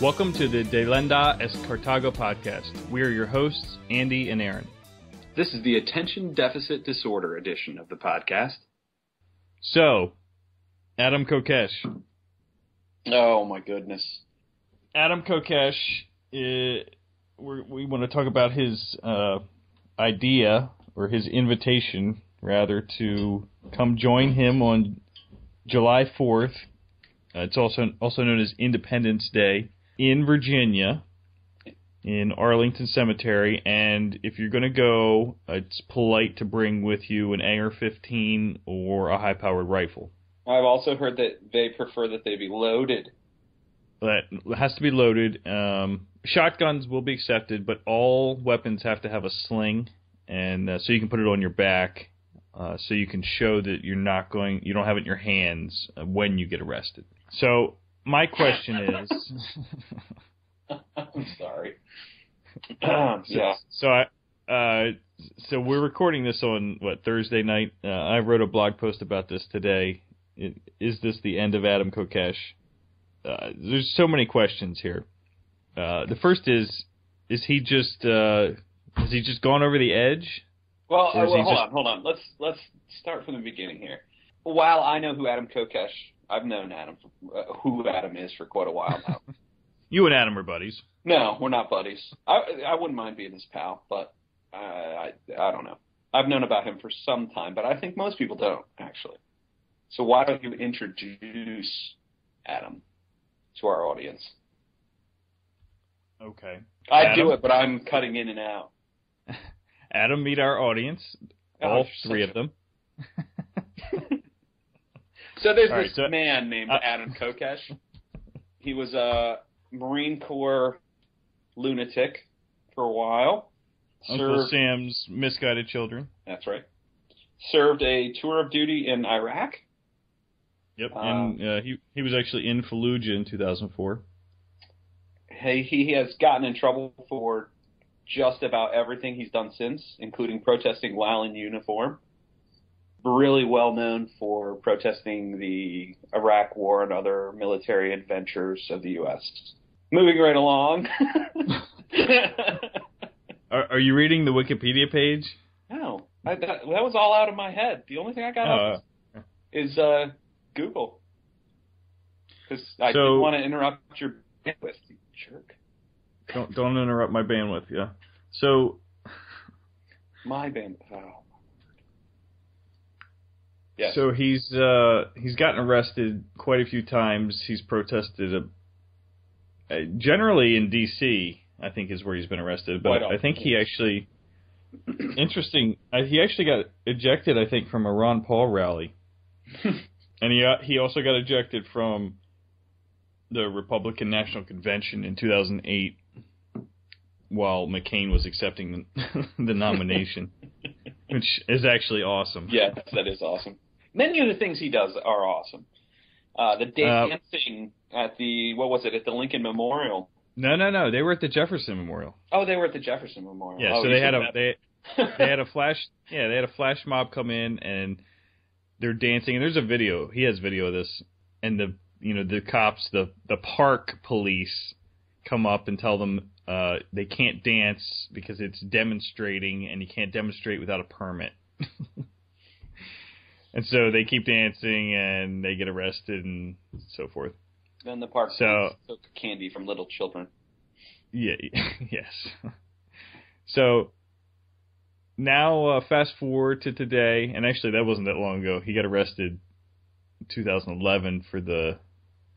Welcome to the Delenda es Carthago podcast. We are your hosts, Andy and Aaron. This is the Attention Deficit Disorder edition of the podcast. So, Adam Kokesh. Oh, my goodness. Adam Kokesh, we want to talk about his idea, or his invitation, rather, to come join him on July 4th. It's also known as Independence Day in Virginia, in Arlington Cemetery. And if you're going to go, it's polite to bring with you an AR-15 or a high-powered rifle. I've also heard that they prefer that they be loaded. That has to be loaded. Shotguns will be accepted, but all weapons have to have a sling, and so you can put it on your back, so you can show that you don't have it in your hands when you get arrested. So my question is, I'm sorry. So we're recording this on Thursday night. I wrote a blog post about this today. Is this the end of Adam Kokesh? There's so many questions here. The first is he just has he just gone over the edge? Well, hold on. Let's start from the beginning here. While I know who Adam Kokesh, I've known Adam, who Adam is for quite a while now. You and Adam are buddies. No, we're not buddies. I wouldn't mind being his pal, but I don't know. I've known about him for some time, but I think most people don't, actually. So why don't you introduce Adam to our audience? Okay. I do it, but I'm cutting in and out. Adam, meet our audience, all three of them. So there's this man named Adam Kokesh. He was a Marine Corps lunatic for a while. Uncle Sam's misguided children. That's right. Served a tour of duty in Iraq. Yep, and he was actually in Fallujah in 2004. He has gotten in trouble for just about everything he's done since, including protesting while in uniform. Really well known for protesting the Iraq War and other military adventures of the U.S. Moving right along. Are you reading the Wikipedia page? No, that was all out of my head. The only thing I got up is Google. Because I didn't want to interrupt your bandwidth, you jerk. Don't interrupt my bandwidth, yeah. So my bandwidth. Oh. Yes. So he's gotten arrested quite a few times. He's protested generally in D.C., I think is where he's been arrested. But I think he actually interesting. He actually got ejected, I think, from a Ron Paul rally, and he also got ejected from the Republican National Convention in 2008 while McCain was accepting the nomination, which is actually awesome. Yes, that is awesome. Many of the things he does are awesome. The dancing at the at the Lincoln Memorial. No. They were at the Jefferson Memorial. Oh, they were at the Jefferson Memorial. Yeah, so they had a flash. Yeah, they had a flash mob come in and they're dancing. And there's a video. He has video of this. And the cops, the park police, come up and tell them they can't dance because it's demonstrating, and you can't demonstrate without a permit. And so they keep dancing, and they get arrested, and so forth. Then the park police took candy from little children. Yeah, yes. So now fast forward to today, and actually that wasn't that long ago. He got arrested in 2011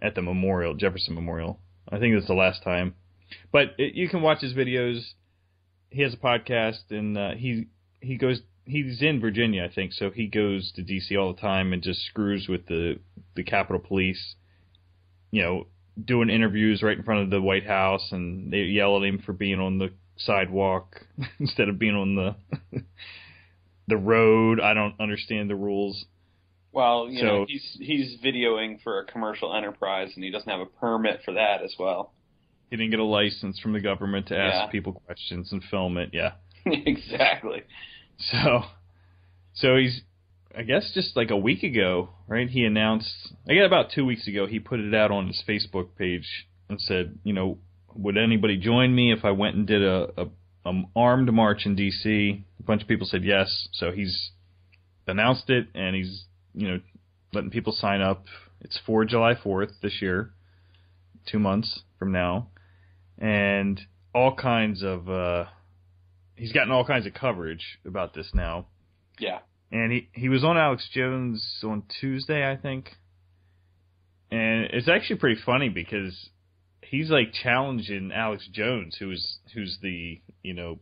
at the memorial, Jefferson Memorial. I think that's the last time. But you can watch his videos. He has a podcast, and he's in Virginia, I think, so he goes to D.C. all the time and just screws with the Capitol Police, doing interviews right in front of the White House, and they yell at him for being on the sidewalk instead of being on the road. I don't understand the rules. Well, he's videoing for a commercial enterprise, and he doesn't have a permit for that as well. He didn't get a license from the government to ask people questions and film it, yeah. Exactly. So he's, I guess just like a week ago, right, he announced, about 2 weeks ago, he put it out on his Facebook page and said, would anybody join me if I went and did a armed march in D.C.? A bunch of people said yes, so he's announced it, and he's, letting people sign up. It's for July 4th this year, 2 months from now, and all kinds of, he's gotten all kinds of coverage about this now. Yeah. And he was on Alex Jones on Tuesday, I think, and it's actually pretty funny because he's like challenging Alex Jones, who's the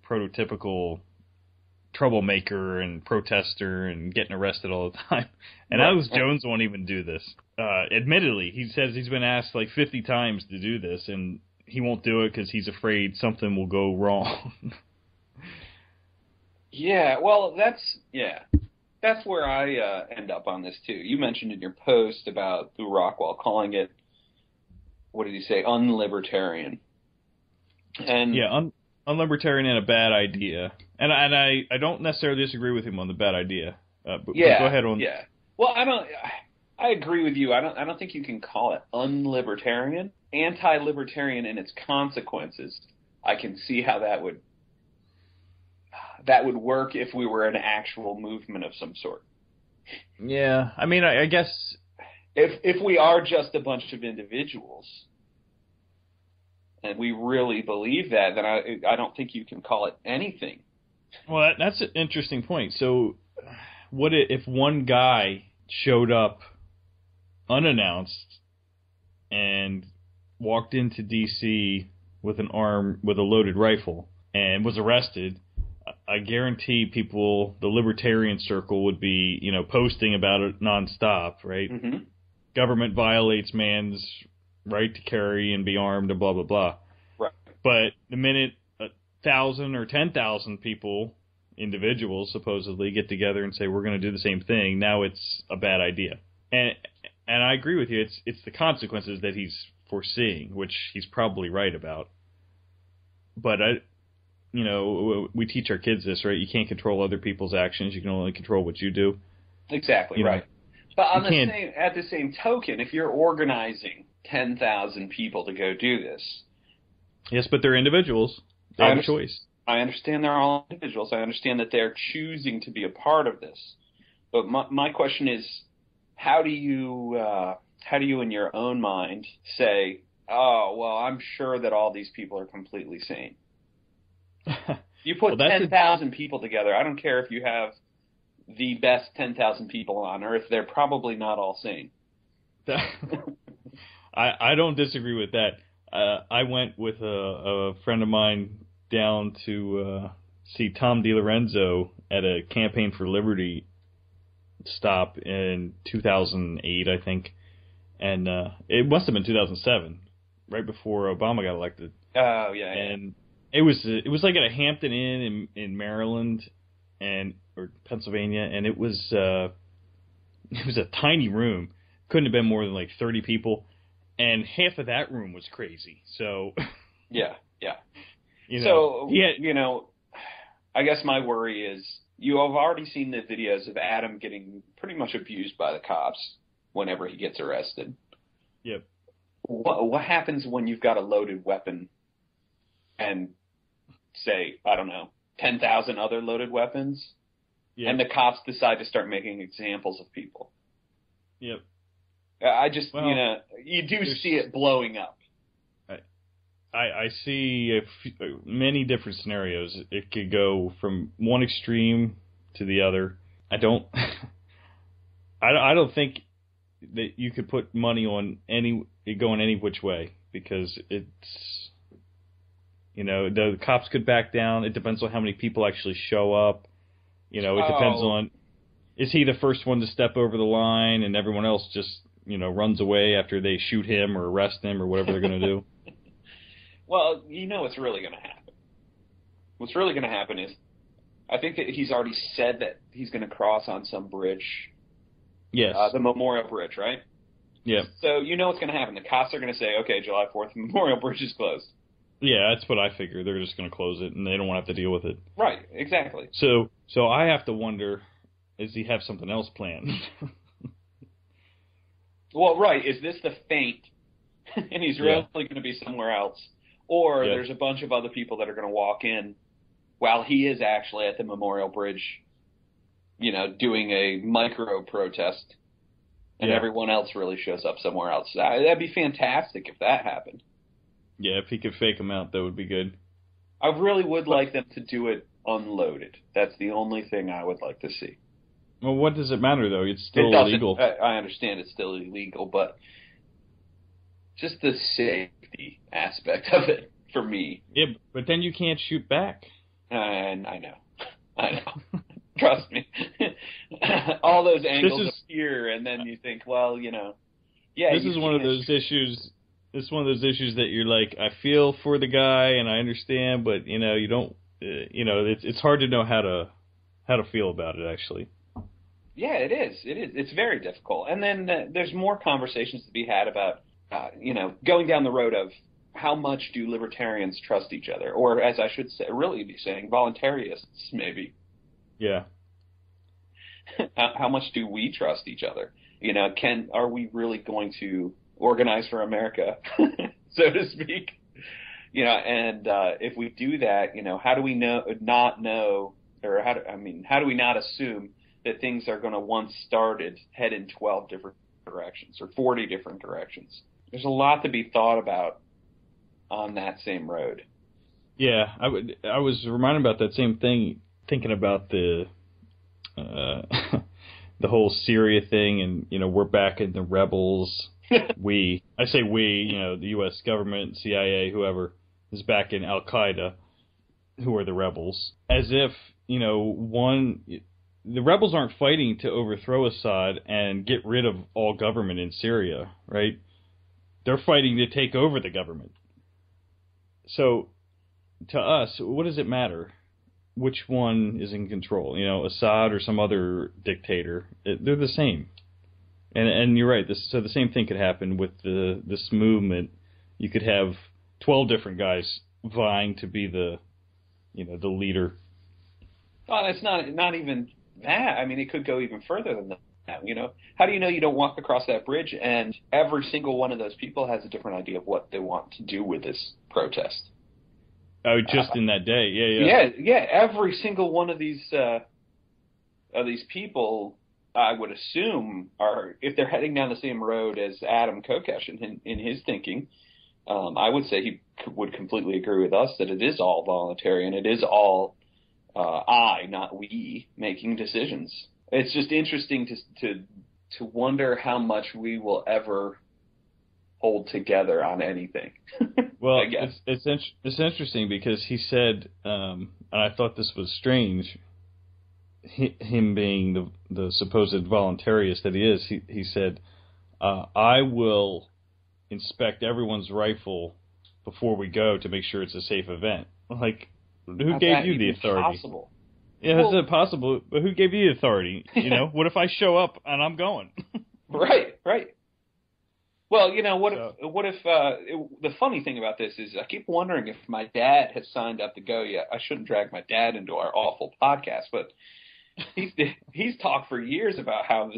prototypical troublemaker and protester and getting arrested all the time. And right. Alex Jones won't even do this. Admittedly, he says he's been asked like 50 times to do this, and he won't do it because he's afraid something will go wrong. Yeah, well, that's where I end up on this too. You mentioned in your post about Lou Rockwell calling it, what did he say, unlibertarian. And yeah, unlibertarian and a bad idea. And I don't necessarily disagree with him on the bad idea. But go ahead on. Yeah. Well, I agree with you. I don't think you can call it unlibertarian. Anti-libertarian in its consequences. I can see how that would work if we were an actual movement of some sort. Yeah, I mean, I guess if we are just a bunch of individuals, and we really believe that, then I don't think you can call it anything. Well, that's an interesting point. So, what if one guy showed up unannounced and walked into D.C. with a loaded rifle and was arrested? I guarantee people, the libertarian circle, would be, posting about it nonstop, right? Mm-hmm. Government violates man's right to carry and be armed and blah, blah, blah. Right. But the minute 1,000 or 10,000 people, individuals supposedly, get together and say we're going to do the same thing, now it's a bad idea. And I agree with you. It's the consequences that he's foreseeing, which he's probably right about. But we teach our kids this, right? You can't control other people's actions. You can only control what you do. Exactly, right. But at the same token, if you're organizing 10,000 people to go do this. Yes, but they're individuals. They have a choice. I understand they're all individuals. I understand that they're choosing to be a part of this. But my question is, how do you in your own mind say, oh, well, I'm sure that all these people are completely sane? You put 10,000 people together. I don't care if you have the best 10,000 people on Earth. They're probably not all sane. I don't disagree with that. I went with a friend of mine down to see Tom DiLorenzo at a Campaign for Liberty stop in 2008, I think. And it must have been 2007, right before Obama got elected. Oh, yeah. And it was like at a Hampton Inn in Maryland or Pennsylvania, and it was a tiny room. Couldn't have been more than like 30 people, and half of that room was crazy. So yeah. I guess my worry is you have already seen the videos of Adam getting pretty much abused by the cops whenever he gets arrested. Yep. What happens when you've got a loaded weapon and say, I don't know, 10,000 other loaded weapons, and the cops decide to start making examples of people? Yep. You do see it blowing up. I see many different scenarios. It could go from one extreme to the other. I don't think that you could put money on it going any which way, because it's, the cops could back down. It depends on how many people actually show up. It depends on, is he the first one to step over the line and everyone else just, runs away after they shoot him or arrest him or whatever they're going to do? Well, what's really going to happen. What's really going to happen is, I think that he's already said that he's going to cross on some bridge. Yes. The Memorial Bridge, right? Yeah. So what's going to happen. The cops are going to say, okay, July 4th, Memorial Bridge is closed. Yeah, that's what I figure. They're just going to close it, and they don't want to have to deal with it. Right, exactly. So I have to wonder, does he have something else planned? Well, right. Is this the feint and he's really going to be somewhere else. Or there's a bunch of other people that are going to walk in while he is actually at the Memorial Bridge, doing a micro protest, and everyone else really shows up somewhere else. That'd be fantastic if that happened. Yeah, if he could fake them out, that would be good. I really would like them to do it unloaded. That's the only thing I would like to see. Well, what does it matter, though? It's still illegal. I understand it's still illegal, but just the safety aspect of it for me. Yeah, but then you can't shoot back. And I know. Trust me. All those angles appear, and then you think, well, This is one of those issues. It's one of those issues that you're like, I feel for the guy and I understand, but you don't. It's hard to know how to feel about it actually. Yeah, it is. It's very difficult. And then there's more conversations to be had about, going down the road of how much do libertarians trust each other, or as I should say, really be saying, voluntarists maybe. Yeah. How much do we trust each other? Are we really going to organize for America, so to speak? And if we do that, how do we not assume that things are going to, once started, head in 12 different directions or 40 different directions? There's a lot to be thought about on that same road. Yeah, I was reminded about that same thing, thinking about the the whole Syria thing, and we're back in the rebels. I say we, the U.S. government, CIA, whoever is back in Al Qaeda, who are the rebels, as if the rebels aren't fighting to overthrow Assad and get rid of all government in Syria, right? They're fighting to take over the government. So, to us, what does it matter which one is in control? Assad or some other dictator? They're the same. And you're right. So the same thing could happen with this movement. You could have 12 different guys vying to be the leader. Well, it's not even that. I mean, it could go even further than that. How do you know you don't walk across that bridge and every single one of those people has a different idea of what they want to do with this protest? Oh, just in that day, yeah. Yeah. Every single one of these people, I would assume, are, if they're heading down the same road as Adam Kokesh in his thinking, I would say he would completely agree with us that it is all voluntary and it is all I, not we, making decisions. It's just interesting to wonder how much we will ever hold together on anything. Well, I guess. It's interesting because he said, and I thought this was strange, him being the supposed voluntarist that he is, he said, I will inspect everyone's rifle before we go to make sure it's a safe event. Like, who gave you the authority? Possible? Yeah, well, is it possible? But who gave you the authority? What if I show up and I'm going? Right. Well, what if the funny thing about this is I keep wondering if my dad has signed up to go yet. I shouldn't drag my dad into our awful podcast, but he's talked for years about how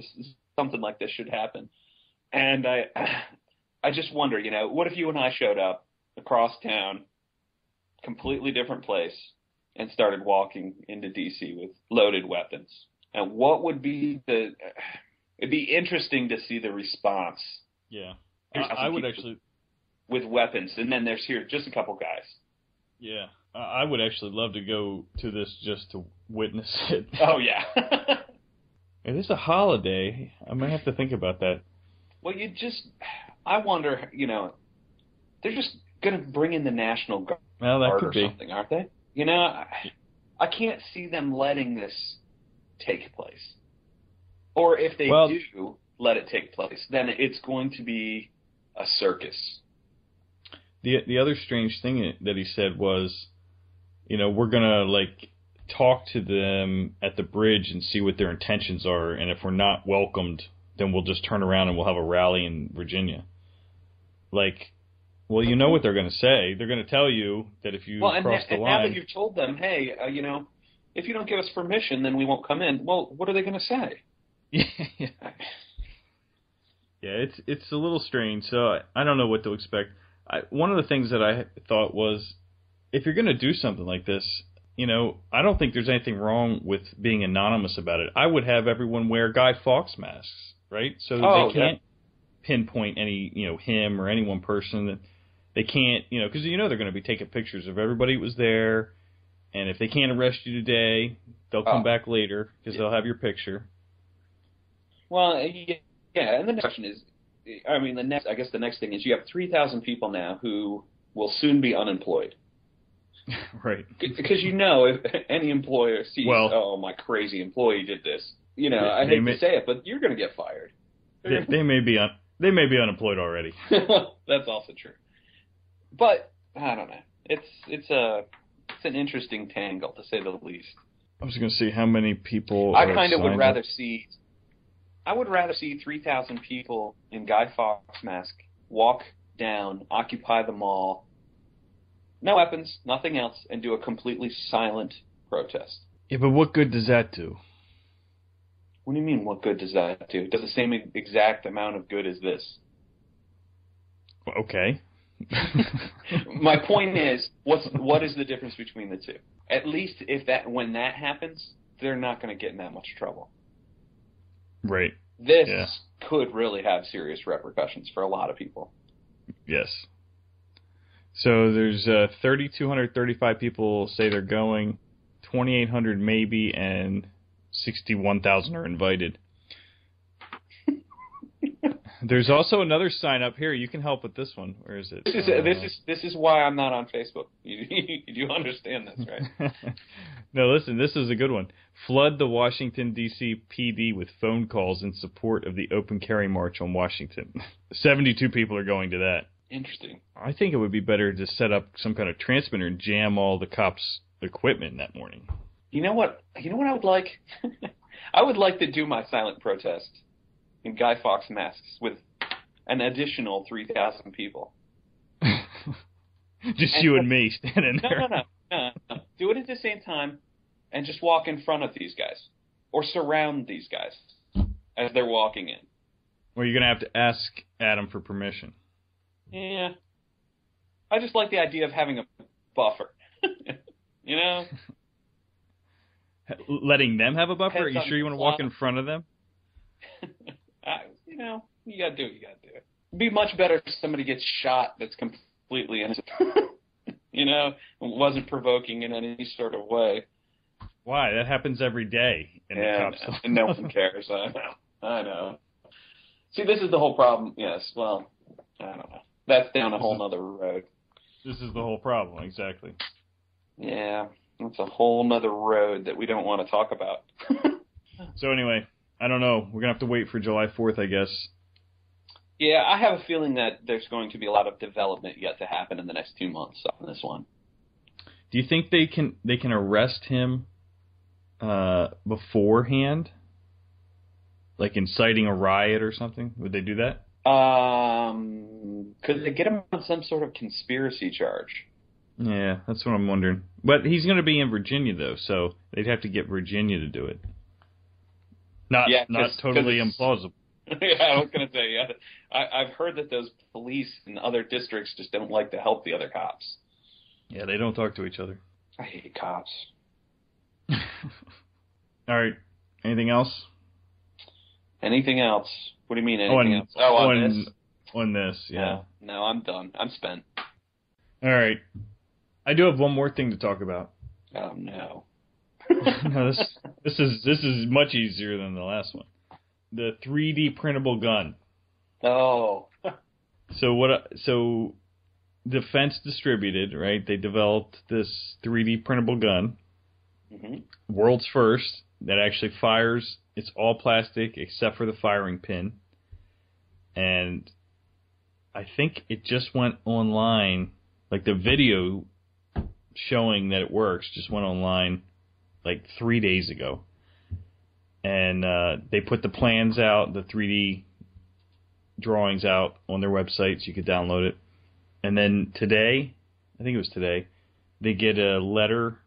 something like this should happen. And I just wonder, what if you and I showed up across town, completely different place, and started walking into D.C. with loaded weapons? And what would be it'd be interesting to see the response. Yeah. I would actually... With weapons, and then there's just a couple guys. Yeah. I would actually love to go to this just to witness it. Oh, yeah. It is a holiday. I might have to think about that. Well, I wonder, they're just going to bring in the National Guard or something, aren't they? I can't see them letting this take place. Or if they do let it take place, then it's going to be a circus. The other strange thing that he said was, we're going to, talk to them at the bridge and see what their intentions are, and if we're not welcomed, then we'll just turn around and we'll have a rally in Virginia. Well, you know what they're going to say. They're going to tell you that if you cross the line... now that you've told them, hey, if you don't give us permission, then we won't come in. Well, what are they going to say? Yeah, Yeah, it's a little strange, so I don't know what to expect. One of the things that I thought was, if you're going to do something like this, I don't think there's anything wrong with being anonymous about it. I would have everyone wear Guy Fawkes masks, right? So they can't pinpoint any, him or any one person. They can't, because they're going to be taking pictures of everybody who was there, and if they can't arrest you today, they'll come back later because they'll have your picture. Well, yeah, and the next question is, I guess the next thing is you have 3,000 people now who will soon be unemployed. Right. Because if any employer sees, my crazy employee did this, I hate to say it, but you're going to get fired. They may be unemployed already. That's also true. But I don't know. It's an interesting tangle, to say the least. I was going to see how many people. I kind of would rather see. I would rather see 3,000 people in Guy Fawkes mask walk down, occupy the mall, no weapons, nothing else, and do a completely silent protest. Yeah, but what good does that do? What do you mean, what good does that do? It does the same exact amount of good as this. Okay. My point is, what is the difference between the two? At least when that happens, they're not going to get in that much trouble. Right. This could really have serious repercussions for a lot of people. Yes. So there's 3,235 people say they're going, 2,800 maybe, and 61,000 are invited. There's also another sign up here. You can help with this one. Where is it? This is why I'm not on Facebook. You understand this, right? No, listen. This is a good one. Flood the Washington D.C. PD with phone calls in support of the Open Carry March on Washington. 72 people are going to that. Interesting. I think it would be better to set up some kind of transmitter and jam all the cops' equipment that morning. You know what I would like? I would like to do my silent protest in Guy Fawkes masks with an additional 3,000 people. Just you and me standing there. No. Do it at the same time and just walk in front of these guys. Or surround these guys as they're walking in. Well, you're going to have to ask Adam for permission. Yeah. I just like the idea of having a buffer. Letting them have a buffer? Are you sure you want to walk in front of them? You gotta do what you gotta do. It'd be much better if somebody gets shot that's completely innocent. Wasn't provoking in any sort of way. Why? That happens every day. And no one cares. I know. See, this is the whole problem. Yes, well, I don't know. That's down a whole nother road. This is the whole problem, exactly. Yeah, it's a whole nother road that we don't want to talk about. So anyway, I don't know. We're going to have to wait for July 4th, I guess. Yeah, I have a feeling that there's going to be a lot of development yet to happen in the next 2 months on this one. Do you think they can arrest him beforehand? Like inciting a riot or something? Would they do that? Could they get him on some sort of conspiracy charge? Yeah, that's what I'm wondering. But he's going to be in Virginia, though, so they'd have to get Virginia to do it. Not totally implausible. Yeah, I was going to say, I've heard that those police in other districts just don't like to help the other cops. Yeah, they don't talk to each other. I hate cops. All right. Anything else? Anything else? What do you mean anything else? On this? On this, yeah. No, I'm done. I'm spent. All right. I do have one more thing to talk about. Oh, no. No, this is much easier than the last one. The 3D printable gun. Oh. So Defense Distributed, right? They developed this 3D printable gun. Mm-hmm. World's first that actually fires. It's all plastic except for the firing pin. And I think it just went online. Like the video showing that it works just went online like 3 days ago. And they put the plans out, the 3D drawings out on their website so you could download it. And then today, I think it was today, they get a letter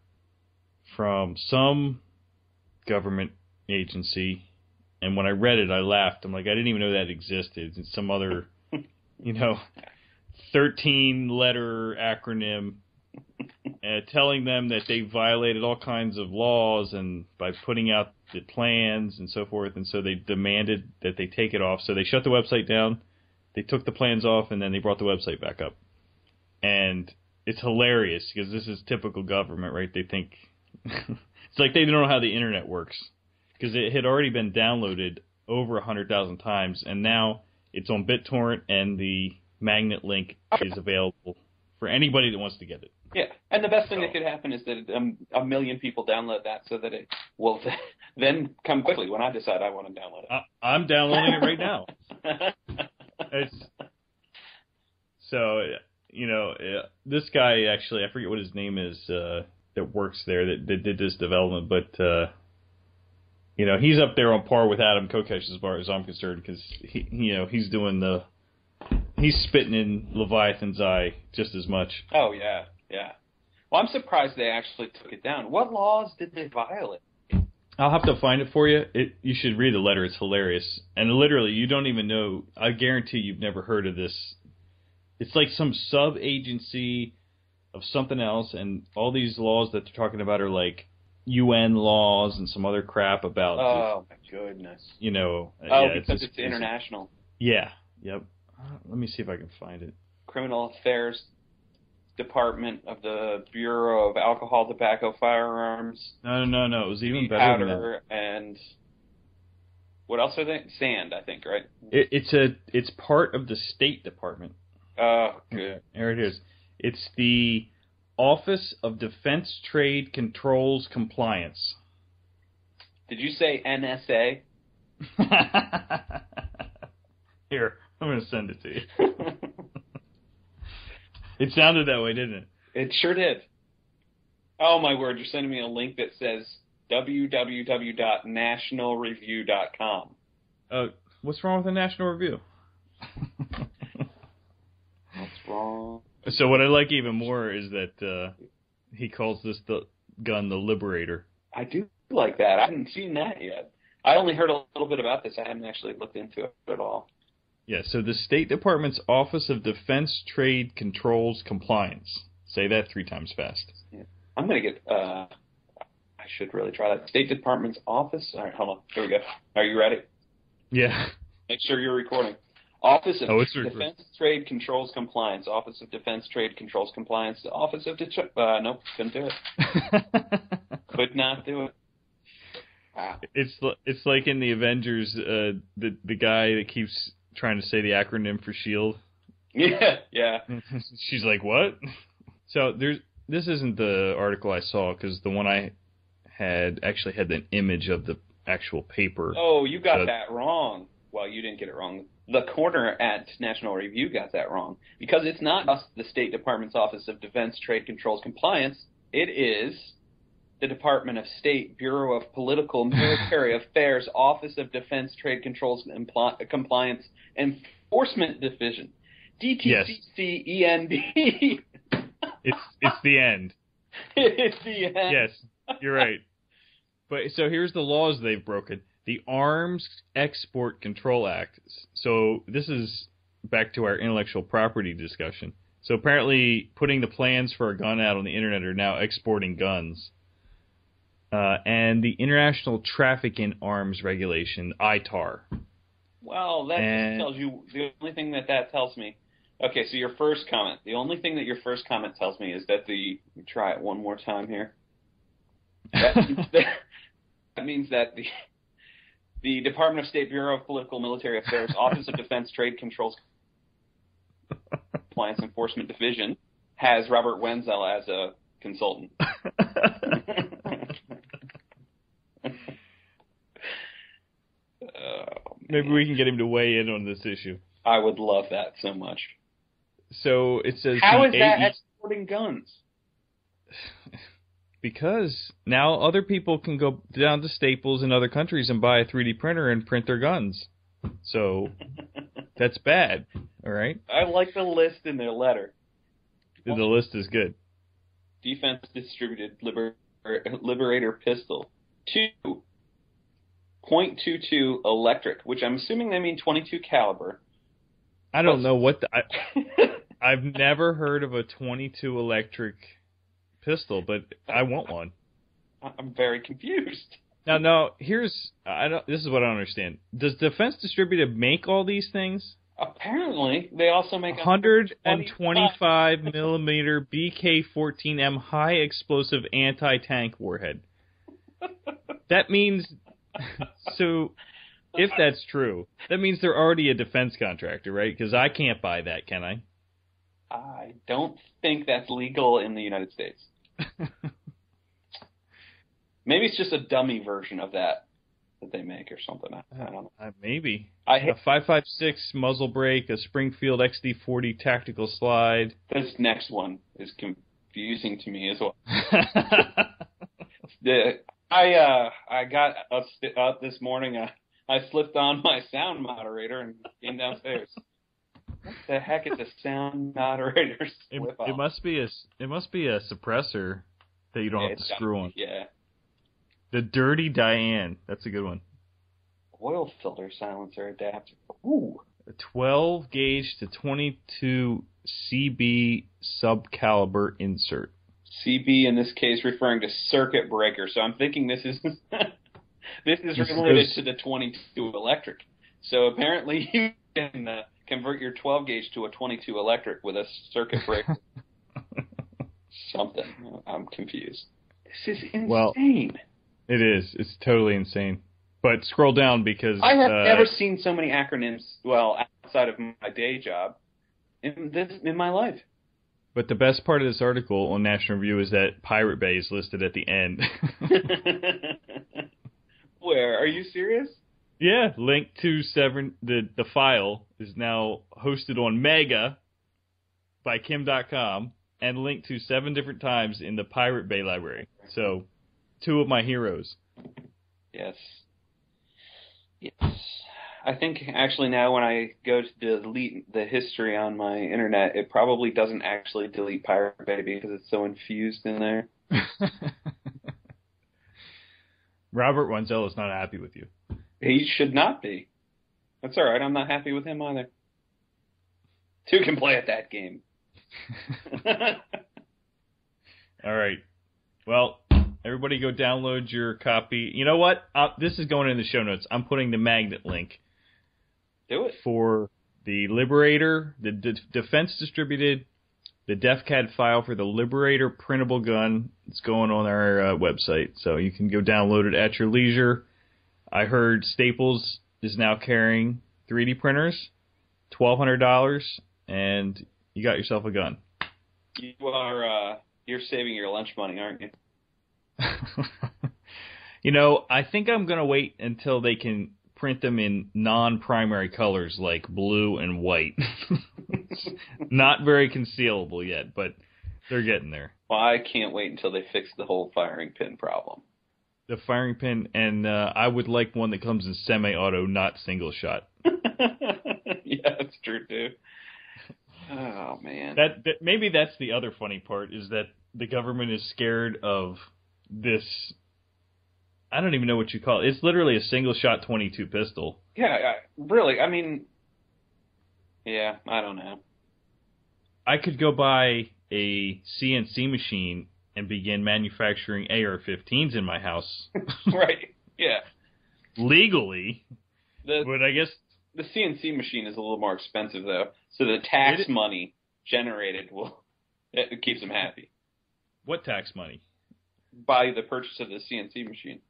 from some government agency And when I read it, I laughed. I'm like, I didn't even know that existed. It's some other, 13-letter acronym telling them that they violated all kinds of laws and by putting out the plans and so forth. And so they demanded that they take it off. So they shut the website down. They took the plans off, and then they brought the website back up. And it's hilarious because this is typical government, right? They think it's like they don't know how the internet works because it had already been downloaded over 100,000 times, and now it's on BitTorrent, and the magnet link is available for anybody that wants to get it. Yeah, and the best thing that could happen is that a million people download that so that it will then come quickly when I decide I want to download it. I'm downloading it right now. This guy, actually, I forget what his name is, that works there, that did this development, but, he's up there on par with Adam Kokesh as far as I'm concerned, because, he's doing he's spitting in Leviathan's eye just as much. Oh, yeah. Yeah. Well, I'm surprised they actually took it down. What laws did they violate? I'll have to find it for you. You should read the letter. It's hilarious. And literally, you don't even know. I guarantee you've never heard of this. It's like some sub-agency of something else, and all these laws that they're talking about are like UN laws and some other crap about... Oh, my goodness. Because it's international. Yeah. Yep. Let me see if I can find it. Criminal Affairs Department of the Bureau of Alcohol, Tobacco, Firearms. No. It was even better than that. And what else are they? Sand, I think, right? It's part of the State Department. Oh, good. There it is. It's the Office of Defense Trade Controls Compliance. Did you say NSA? Here, I'm going to send it to you. It sounded that way, didn't it? It sure did. Oh, my word. You're sending me a link that says www.nationalreview.com. What's wrong with the National Review? What's wrong? So what I like even more is that he calls this gun the Liberator. I do like that. I haven't seen that yet. I only heard a little bit about this. I haven't actually looked into it at all. Yeah, so the State Department's Office of Defense Trade Controls Compliance. Say that 3 times fast. Yeah. I'm going to get... I should really try that. State Department's Office... All right, hold on. Here we go. Are you ready? Yeah. Make sure you're recording. Office of Defense Trade Controls Compliance. Office of Defense Trade Controls Compliance. Office of... nope, couldn't do it. Could not do it. Wow. It's like in the Avengers, the guy that keeps... trying to say the acronym for SHIELD. Yeah. She's like, what? So this isn't the article I saw, because the one I had actually had an image of the actual paper. Oh, you got that wrong. Well, you didn't get it wrong. The corner at National Review got that wrong, because it's not just the State Department's Office of Defense Trade Controls Compliance. It is the Department of State, Bureau of Political Military Affairs, Office of Defense Trade Controls Compliance Enforcement Division, DTCCEND. It's the end. It's the end. Yes, you're right. But so here's the laws they've broken. The Arms Export Control Act. So this is back to our intellectual property discussion. So apparently putting the plans for a gun out on the internet are now exporting guns. And the International Traffic in Arms Regulation, ITAR. Well, that just tells you, the only thing that tells me, okay, so your first comment, the only thing that your first comment tells me is that let me try it one more time here. That means that the Department of State, Bureau of Political Military Affairs, Office of Defense Trade Controls Compliance Enforcement Division has Robert Wenzel as a consultant. Maybe we can get him to weigh in on this issue. I would love that so much. So it says... How is that exporting guns? Because now other people can go down to Staples in other countries and buy a 3D printer and print their guns. So that's bad, all right? I like the list in their letter. The list is good. Defense distributed Liberator pistol. 2, .22 electric, which I'm assuming they mean 22 caliber. I don't know what I've never heard of a 22 electric pistol, but I want one. I'm very confused. Now, this is what I don't understand. Does Defense Distributed make all these things? Apparently, they also make 125 millimeter BK-14M high explosive anti-tank warhead. That means, so if that's true, that means they're already a defense contractor, right? Because I can't buy that, can I? I don't think that's legal in the United States. Maybe it's just a dummy version of that they make or something. I don't know. Maybe. A 5.56 muzzle brake, a Springfield XD40 tactical slide. This next one is confusing to me as well. I got up this morning. I slipped on my sound moderator and came downstairs. What the heck is a sound moderator? It must be a suppressor that you don't have to screw on. Yeah. The Dirty Diane. That's a good one. Oil filter silencer adapter. Ooh. A 12 gauge to 22 CB subcaliber insert. CB in this case referring to circuit breaker. So I'm thinking this is related to the 22 electric. So apparently you can convert your 12 gauge to a 22 electric with a circuit breaker. Something. I'm confused. This is insane. Well, it is. It's totally insane. But scroll down because I have never seen so many acronyms, well, outside of my day job, in my life. But the best part of this article on National Review is that Pirate Bay is listed at the end. Where? Are you serious? Yeah. Link to the file is now hosted on Mega by Kim.com and linked to 7 different times in the Pirate Bay library. So, 2 of my heroes. Yes. Yes. I think actually now when I go to delete the history on my internet, it probably doesn't actually delete Pirate Bay because it's so infused in there. Robert Wenzel is not happy with you. He should not be. That's all right. I'm not happy with him either. 2 can play at that game. All right. Well, everybody go download your copy. You know what? This is going in the show notes. I'm putting the magnet link. Do it. For the Liberator, the Defense Distributed, the DefCAD file for the Liberator printable gun. It's going on our website, so you can go download it at your leisure. I heard Staples is now carrying 3D printers, $1,200, and you got yourself a gun. You're saving your lunch money, aren't you? You know, I think I'm going to wait until they can print them in non-primary colors like blue and white. Not very concealable yet, but they're getting there. Well, I can't wait until they fix the whole firing pin problem. The firing pin, and I would like one that comes in semi-auto, not single shot. Yeah, that's true too. Oh man. That maybe that's the other funny part is that the government is scared of this. I don't even know what you call it. It's literally a single shot 22 pistol. Yeah, really. I mean, yeah, I don't know. I could go buy a CNC machine and begin manufacturing AR-15s in my house. Right. Yeah. Legally. But I guess the CNC machine is a little more expensive though, so the tax money generated it keeps them happy. What tax money? By the purchase of the CNC machine.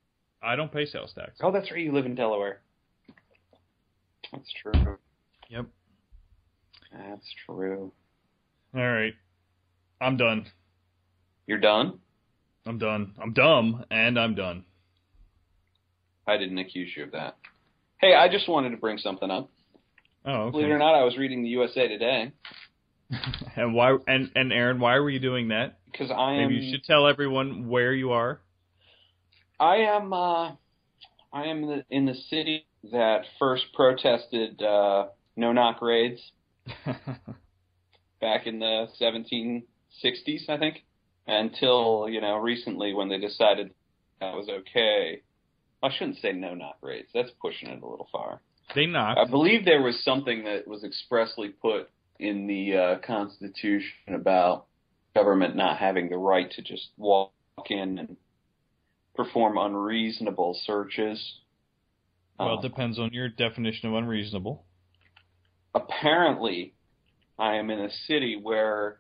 I don't pay sales tax. Oh, that's right. You live in Delaware. That's true. Yep. That's true. All right. I'm done. You're done? I'm done. I'm dumb, and I'm done. I didn't accuse you of that. Hey, I just wanted to bring something up. Oh, okay. Believe it or not, I was reading the USA Today. And why? And Aaron, why were you doing that? Because maybe you should tell everyone where you are. I am in the city that first protested no-knock raids back in the 1760s, I think, until recently when they decided that was okay. I shouldn't say no knock raids. That's pushing it a little far. They knocked. I believe there was something that was expressly put in the Constitution about government not having the right to just walk in and perform unreasonable searches. Well, it depends on your definition of unreasonable. Apparently, I am in a city where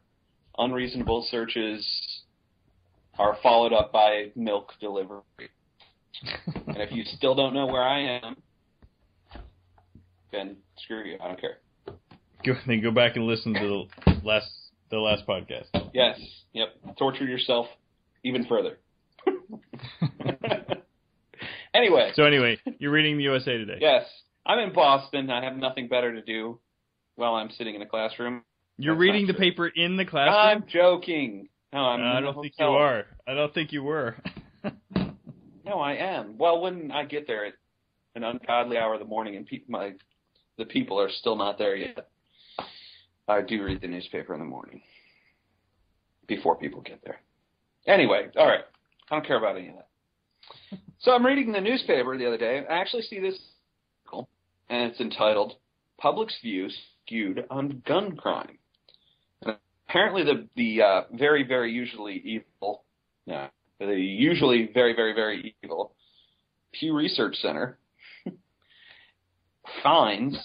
unreasonable searches are followed up by milk delivery. And if you still don't know where I am, then screw you. I don't care. Then go back and listen to the last podcast. Yes. Yep. Torture yourself even further. Anyway. So anyway, you're reading the USA Today. Yes. I'm in Boston. I have nothing better to do while I'm sitting in a classroom. You're reading the paper in the classroom? I'm joking. No, I don't think you are. I don't think you were. No, I am. Well, when I get there at an ungodly hour of the morning and the people are still not there yet, I do read the newspaper in the morning before people get there. Anyway, all right. I don't care about any of that. So I'm reading the newspaper the other day. I actually see this article, and it's entitled, Public's Views Skewed on Gun Crime. And apparently the very, very usually evil, the usually very, very, very evil Pew Research Center finds...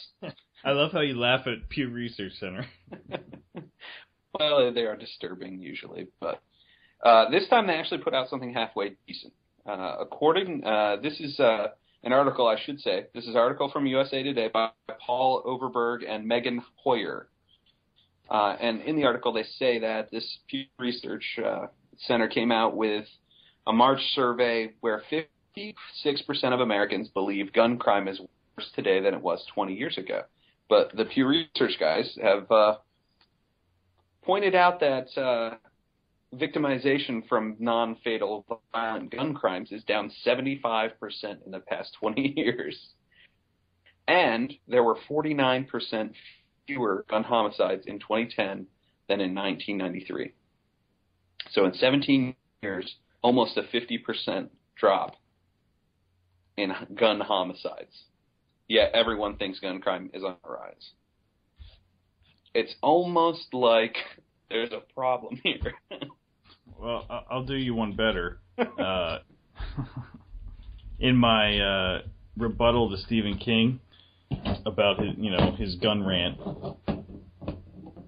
I love how you laugh at Pew Research Center. Well, they are disturbing usually, but this time they actually put out something halfway decent. This is an article, I should say. This is an article from USA Today by Paul Overberg and Megan Hoyer. And in the article they say that this Pew Research Center came out with a March survey where 56% of Americans believe gun crime is worse today than it was 20 years ago. But the Pew Research guys have pointed out that victimization from non-fatal violent gun crimes is down 75% in the past 20 years. And there were 49% fewer gun homicides in 2010 than in 1993. So in 17 years, almost a 50% drop in gun homicides. Yet everyone thinks gun crime is on the rise. It's almost like there's a problem here. Well, I'll do you one better. In my rebuttal to Stephen King about his gun rant,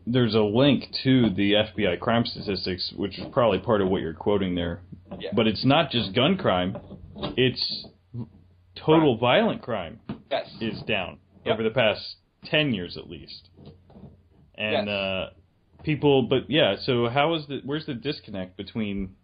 there's a link to the FBI crime statistics, which is probably part of what you're quoting there. Yeah. But it's not just gun crime; it's total violent crime. Yes. Is down over the past 10 years at least. And yes. So where's the disconnect between,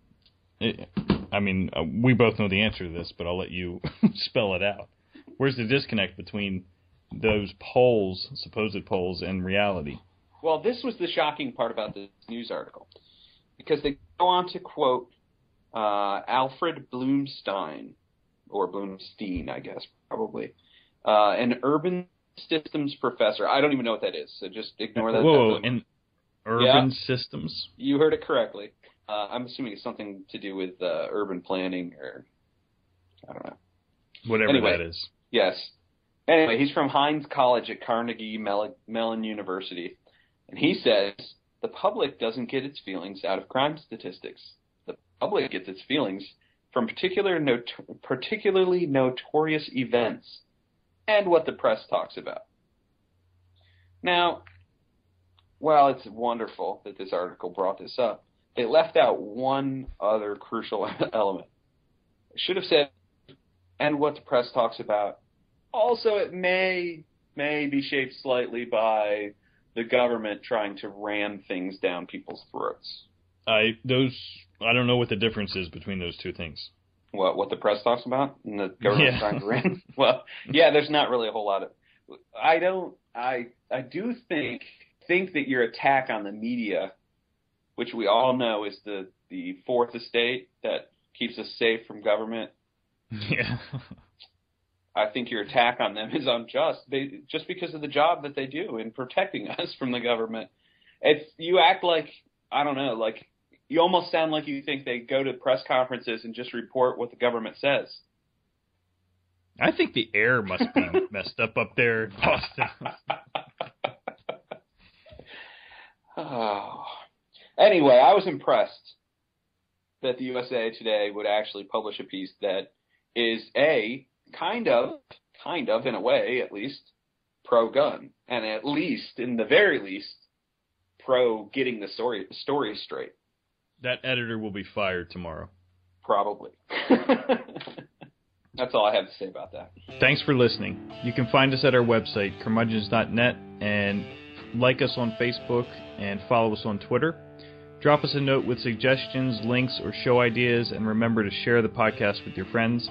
we both know the answer to this, but I'll let you spell it out. Where's the disconnect between those polls, supposed polls, and reality? Well, this was the shocking part about this news article, because they go on to quote Alfred Bloomstein, or Bloomstein, I guess, probably, an urban systems professor. I don't even know what that is, so just ignore that. Whoa, and urban systems? You heard it correctly. I'm assuming it's something to do with urban planning, or I don't know. Whatever that is. Yes. Anyway, he's from Heinz College at Carnegie Mellon University, and he says the public doesn't get its feelings out of crime statistics. The public gets its feelings from particularly notorious events and what the press talks about. Now, while it's wonderful that this article brought this up, they left out one other crucial element. It should have said, and what the press talks about. Also, it may be shaped slightly by the government trying to ram things down people's throats. I don't know what the difference is between those two things. What the press talks about and the government trying to ram? Well, yeah, there's not really a whole lot of. I do think that your attack on the media, which we all know is the fourth estate that keeps us safe from government. Yeah. I think your attack on them is unjust, just because of the job that they do in protecting us from the government. You act like, I don't know, like you almost sound like you think they go to press conferences and just report what the government says. I think the air must be messed up there in Boston. Oh. Anyway, I was impressed that the USA Today would actually publish a piece that is kind of in a way at least pro-gun, and at least in the very least pro getting the story straight. That editor will be fired tomorrow. Probably. That's all I have to say about that. Thanks for listening. You can find us at our website, curmudgeons.net, and like us on Facebook and follow us on Twitter. Drop us a note with suggestions, links, or show ideas, and remember to share the podcast with your friends.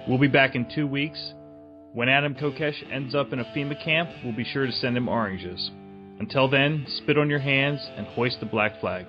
We'll be back in 2 weeks. When Adam Kokesh ends up in a FEMA camp, we'll be sure to send him oranges. Until then, spit on your hands and hoist the black flag.